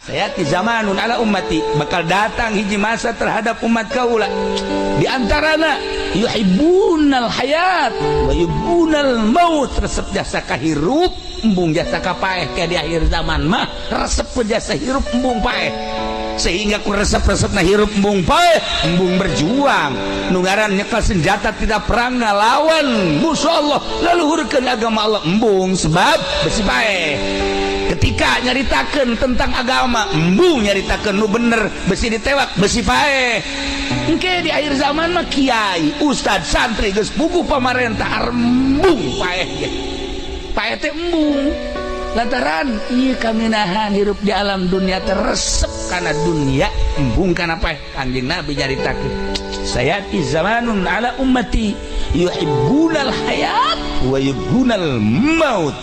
Sayati zamanun ala ummati, bakal datang hiji masa terhadap umat kaula di antarana yuhibbunal hayat wa yuhibbunal maut, resep jasa kahirup embung jasa kapaeh. Ke di akhir zaman mah resep jasa hirup embung paeh, sehingga ku resep-resep na hirup embung paeh embung berjuang nungaran nyekel senjata tidak perang ngalawan musuh Allah laluhurkeun agama Allah embung sebab besi paeh. Ketika nyaritakeun tentang agama embung nyaritakeun nu bener besi ditewak besi paeh. Engke di akhir zaman mah kiai ustad santri geus puguh pamarentah embung paeh ge. Paeh teh embung lantaran ieu kaminahan hirup di alam dunia teresep kana dunia embung kana paeh. Kanjeng Nabi nyaritakeun sayati zamanun ala ummati yuhibbunal hayat wa yuhibbunal maut